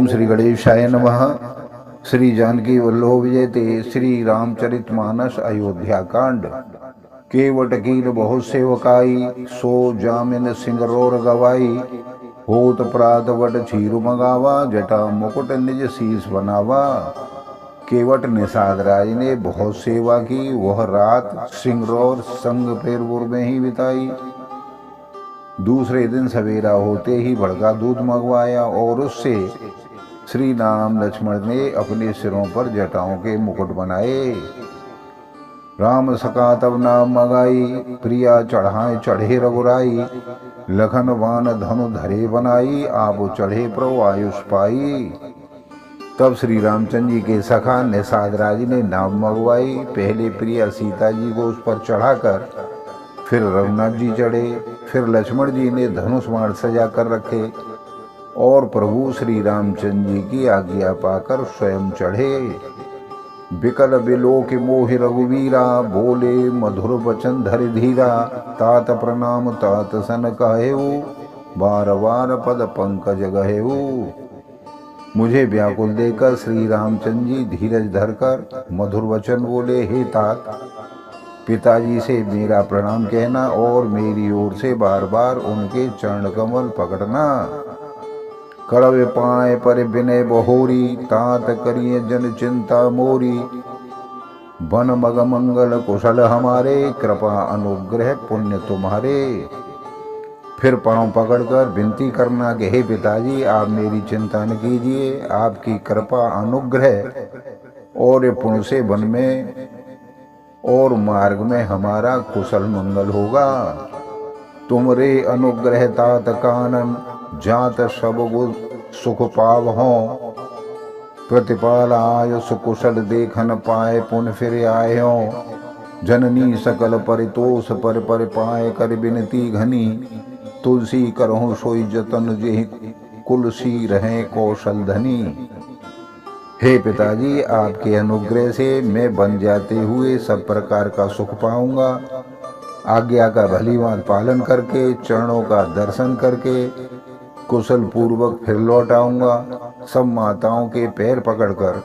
ओम श्री गणेशाय नमः। श्री जानकी वल्लभ विजयते श्री रामचरितमानस अयोध्या कांड। केवट कील बहुत सेवकाई, सो जामिन सिंगरोर गवाई। होत प्रात वट छीरु मगावा, जटा मुकुट निज शीस बनावा। केवट निषाद राज ने बहुत सेवा की, वह रात सिंगरौर संग फेरपुर में ही बिताई। दूसरे दिन सवेरा होते ही बड़का दूध मंगवाया और उससे श्री राम लक्ष्मण ने अपने सिरों पर जटाओं के मुकुट बनाए। राम सका तब नाम मगाई, प्रिया चढ़ाए चढ़े रघुराई। लखन वान धनु धरे बनाई, आप चढ़े प्रभु आयुष पाई। तब श्री रामचंद्र जी के सखा निषाद राज ने नाव मंगवाई। पहले प्रिया सीता जी को उस पर चढ़ाकर फिर रघुनाथ जी चढ़े, फिर लक्ष्मण जी ने धनुष बाण सजा कर रखे और प्रभु श्री रामचंद्र जी की आज्ञा पाकर स्वयं चढ़े। बिकल बिलोक मोहि रघुवीरा, बोले मधुर वचन धरि धीरा। तात प्रणाम तात सन कहेऊ, बार बार पद पंकज गहेऊ। मुझे व्याकुल देकर श्री रामचंद्र जी धीरज धरकर मधुर वचन बोले, हे तात, पिताजी से मेरा प्रणाम कहना और मेरी ओर से बार बार उनके चरण कमल पकड़ना। कड़वे पाए पर विनय बहोरी, तात करिए जन चिंता मोरी। बन मग मंगल कुशल हमारे, कृपा अनुग्रह पुण्य तुम्हारे। फिर पांव पकड़कर विनती करना कि हे पिताजी, आप मेरी चिंता न कीजिए, आपकी कृपा अनुग्रह और पुण्य से वन में और मार्ग में हमारा कुशल मंगल होगा। तुमरे अनुग्रह तात कानन, जात सब सुख पाव हों। प्रतिपाल आय सुकुशल देखन पाए, पुन फिर आए हों। जननी सकल परितोष पर पर पाए, कर बिनती घनी। तुलसी करहु सोई जतन, जेहि कुलसी रहें कौशल धनी। हे पिताजी, आपके अनुग्रह से मैं बन जाते हुए सब प्रकार का सुख पाऊंगा। आज्ञा का भलीभांति पालन करके, चरणों का दर्शन करके कुशल पूर्वक फिर लौट आऊंगा। सब माताओं के पैर पकड़कर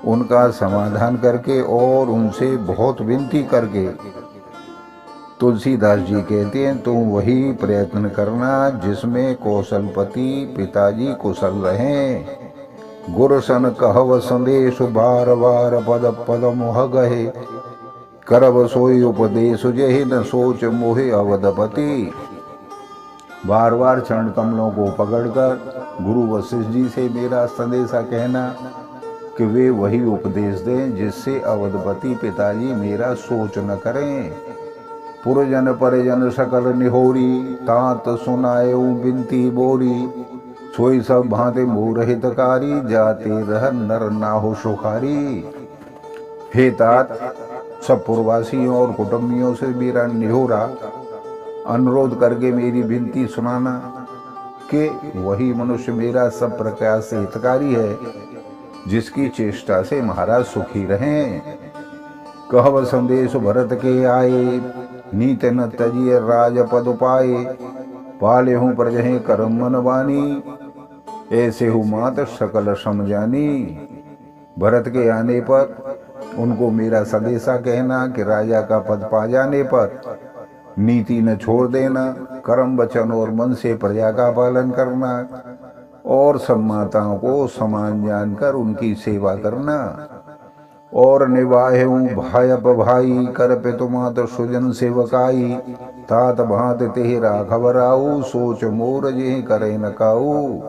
उनका समाधान करके और उनसे बहुत विनती करके। तुलसीदास जी कहते हैं, तुम वही प्रयत्न करना जिसमें कौशलपति पिताजी कुशल रहें। गुरसन कहव संदेश, बार बार पद पद मोह गहे। करब सोई उपदेश, जेहि न सोच मोहे अवधपति। बार बार चरण कमलों को पकड़कर गुरु वशिष्ठ जी से मेरा संदेशा कहना कि वे वही उपदेश दें जिससे अवधपति पिताजी मेरा सोच न करें। पुरजन परिजन सकल निहोरी, तात सुनाएऊ बिनती बोरी। सोई सब भांति मोर हितकारी, जाते रह नर नाहो सुखारी। हे तात, सब पूर्ववासियों और कुटुंबियों से मेरा निहोरा अनुरोध करके मेरी विनती सुनाना कि वही मनुष्य मेरा सब प्रकार से हितकारी है, जिसकी चेष्टा से महाराज सुखी रहें। कहव संदेश भरत के आए, नीत न तजिए राजपद पाए। पाले हूँ प्रजहें करम मन वानी, ऐसे हूँ मात सकल समझानी। भरत के आने पर उनको मेरा संदेशा कहना कि राजा का पद पा जाने पर नीति न छोड़ देना, कर्म वचन और मन से प्रजा का पालन करना और सब माताओं को समान जानकर उनकी सेवा करना। और निभाएऊं भायप भाई, कर पे तुमात सुजन सेवकाई। तात भांत तेरा खबराऊ, सोच मोर जे करे न काऊ।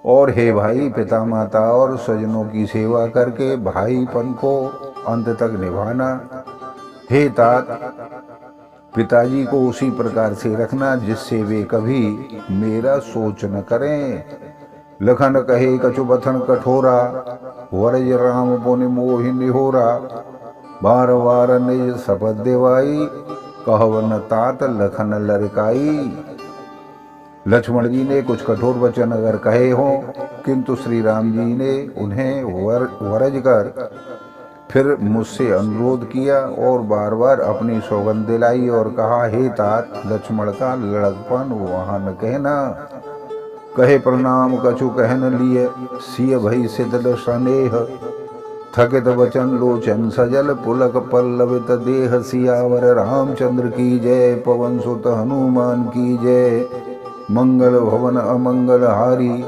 और हे भाई, पिता माता और स्वजनों की सेवा करके भाईपन को अंत तक निभाना। हे तात, पिताजी को उसी प्रकार से रखना जिससे वे कभी मेरा सोच न करें। लखन कहे कछु बथन कठोरा, वरज राम पुनि मोहि निहोरा। बार बार निज शपथ देवाई, कहवन तात लखन लड़काई। लक्ष्मण जी ने कुछ कठोर वचन अगर कहे हों, किंतु श्री राम जी ने उन्हें वरज कर फिर मुझसे अनुरोध किया और बार बार अपनी सौगंध दिलाई और कहा, हे तात, लक्ष्मण का लड़कपन वहाँ न कहना। कहे प्रणाम कछु कहन लिए, सिय भई शीतल स्नेह, थकित वचन लोचन सजल, पुलक पल्लवित देह, सियावर रामचंद्र की जय, पवन सुत हनुमान की जय। मंगल भवन अमंगल हारी,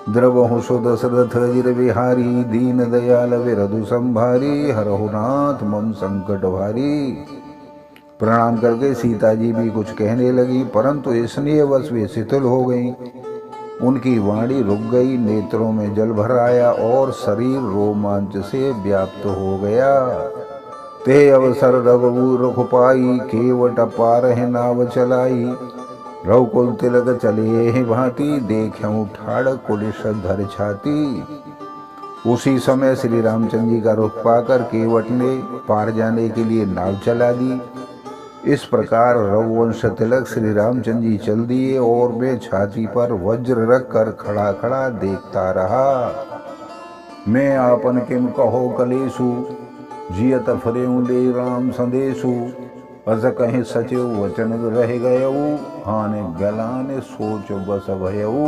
द्रवहु सुदशरथ अजिर बिहारी, दीन दयाल विरधु संभारी, हरहु नाथ मम संकट भारी। प्रणाम करके सीता जी भी कुछ कहने लगी, परंतु स्नेहवश वे शिथिल हो गईं। उनकी वाणी रुक गई, नेत्रों में जल भर आया और शरीर रोमांच से व्याप्त हो गया। ते अवसर रघुवीर रुख पाई, केवट पार है नाव चलाई। रघुकुल तिलक चले ही भांति, देखूं ठाड़ कुलिश धर छाती। उसी समय श्री रामचंद्र जी का रुख पाकर केवट ने पार जाने के लिए नाव चला दी। इस प्रकार रघुवंश तिलक श्री रामचंद्र जी चल दिए और मैं छाती पर वज्र रख कर खड़ा खड़ा देखता रहा। मैं आपन किम कहो कलेसु, जियत फरेऊ ले राम संदेशु। अस कहीं सचिव वचन रह गयऊ, हाने गलाने सोच बस भयऊ।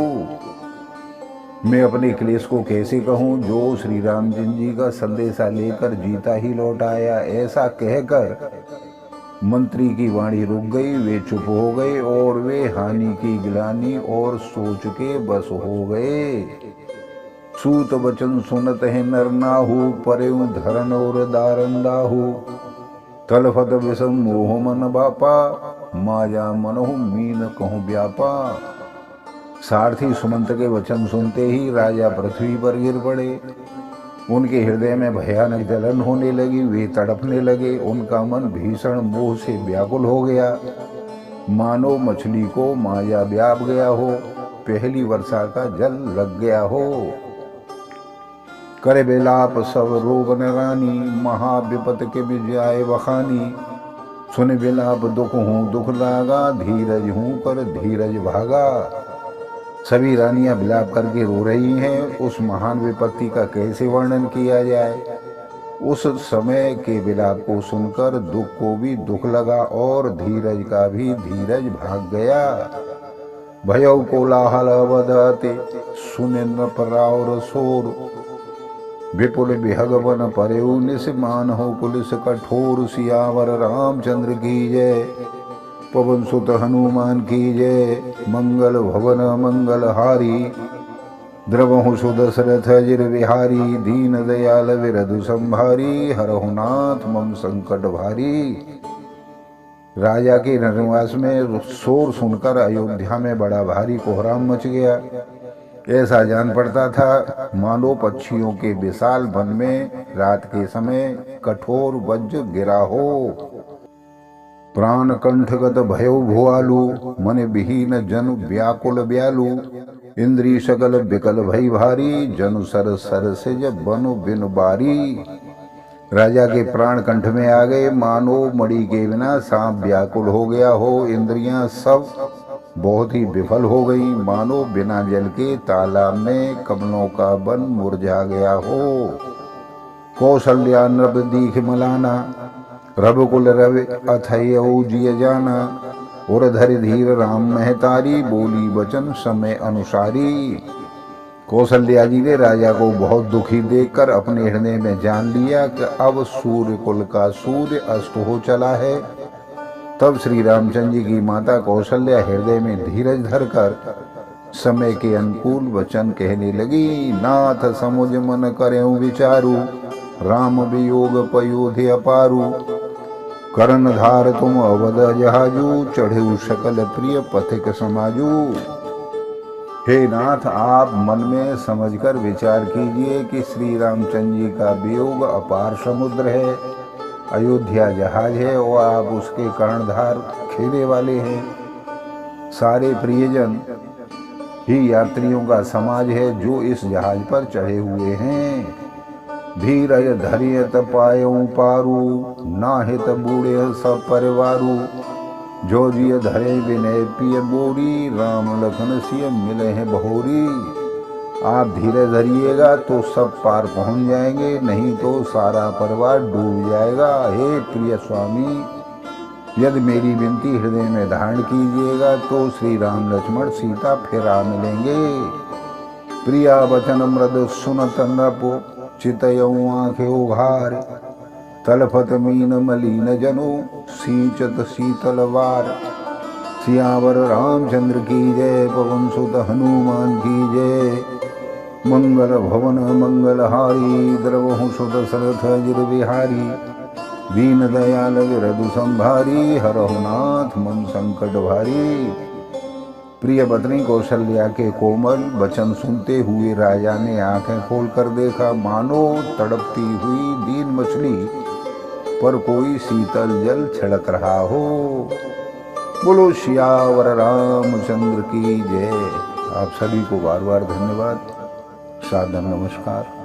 मैं अपने क्लेश को कैसे कहूँ, जो श्री रामचंद्र जी का संदेशा लेकर जीता ही लौट आया। ऐसा कहकर मंत्री की वाणी रुक गई, वे चुप हो गए और वे हानि की गिलानी और सोच के बस हो गए। सूत वचन सुनत है नर नाहु, परेउ धरन और दारन दाहु। तलफत विषम मोह मन बापा, माया मनहु मीन कहूँ व्यापा। सारथी सुमंत के वचन सुनते ही राजा पृथ्वी पर गिर पड़े। उनके हृदय में भयानक जलन होने लगी, वे तड़पने लगे। उनका मन भीषण मोह से व्याकुल हो गया, मानो मछली को माया व्याप गया हो, पहली वर्षा का जल लग गया हो। करे बेलाप सब रोगन रानी, महाविपत के विजय बखानी। सुन बिलाप दुख हूँ दुख लागा, धीरज हूँ कर धीरज भागा। सभी रानियां विलाप करके रो रही हैं। उस महान विपत्ति का कैसे वर्णन किया जाए। उस समय के विलाप को सुनकर दुख को भी दुख लगा और धीरज का भी धीरज भाग गया। भयउ कोलाहल अवदते, सुने नृप राउर शोर। विपुल विहग वन परेउ निसमान हो, पुलिस कठोर। सियावर रामचंद्र की जय, पवन सुत हनुमान की जय। मंगल भवन मंगल हारी, द्रवहु सुदशरथ अजिर बिहारी। दीन दयाल विरधु संभारी, हरहु नाथ मम संकट भारी। राजा के नरनिवास में शोर सुनकर अयोध्या में बड़ा भारी कोहराम मच गया। ऐसा जान पड़ता था मानो पक्षियों के विशाल वन में रात के समय कठोर वज्र गिरा हो। प्राण कंठगत भयउ भुआलु, मन विहीन जन व्याकुल ब्यालु। इंद्री सकल विकल भई भारी, जनु सर सर से जब बनु बिनु बारी। राजा के प्राण कंठ में आ गए, मानो मणि के बिना सांप व्याकुल हो गया हो। इंद्रियां सब बहुत ही विफल हो गई, मानो बिना जल के तालाब में कमलों का वन मुरझा गया हो। कौशल्या नृप दीख मलाना, रघुकुल रवि अथयऊ जिय जाना। उर धरि धीर राम महतारी, बोली वचन समय अनुसारी। कौशल्या जी ने राजा को बहुत दुखी देखकर अपने हृदय में जान लिया कि अब सूर्य कुल का सूर्य अस्त हो चला है। तब श्री रामचंद्र जी की माता कौशल्या हृदय में धीरज धरकर समय के अनुकूल वचन कहने लगी। नाथ समुझ मन करेऊ विचारू, राम वियोग पयोधि अपारू। करण धार तुम अवध जहाजू, चढ़ेऊ सकल प्रिय पथिक समाजू। हे नाथ, आप मन में समझकर विचार कीजिए कि श्री रामचंद्र जी का वियोग अपार समुद्र है, अयोध्या जहाज है और आप उसके कर्णधार खेने वाले हैं। सारे प्रियजन ही यात्रियों का समाज है जो इस जहाज पर चढ़े हुए हैं। धीरज धरियत पायऊ पारू, नाहित बूढ़े सब परिवारू। जो जिय धरे विनय पिय बोरी, राम लखन सिय मिले हैं बहोरी। आप धीरे धरिएगा तो सब पार पहुंच जाएंगे, नहीं तो सारा परिवार डूब जाएगा। हे प्रिय स्वामी, यदि मेरी विनती हृदय में धारण कीजिएगा तो श्री राम लक्ष्मण सीता फिर आ मिलेंगे। प्रिया वचन मृद सुनत नृपो चितयऊ आंखें उघार, तलफत मीन मलिन जनो सींचत शीतल वार। सियावर रामचंद्र की जय, पवन सुत हनुमान की जय। मंगल भवन मंगलहारी, द्रवहु सुत सरथ अजिर बिहारी। दीन दयाल विरधु संभारी, हरहु नाथ मम संकट भारी। प्रिय पत्नी कौशल्या के कोमल वचन सुनते हुए राजा ने आंखें खोलकर देखा, मानो तड़पती हुई दीन मछली पर कोई शीतल जल छिड़क रहा हो। बोलो सियावर रामचंद्र की जय। आप सभी को बार बार धन्यवाद, सादर नमस्कार।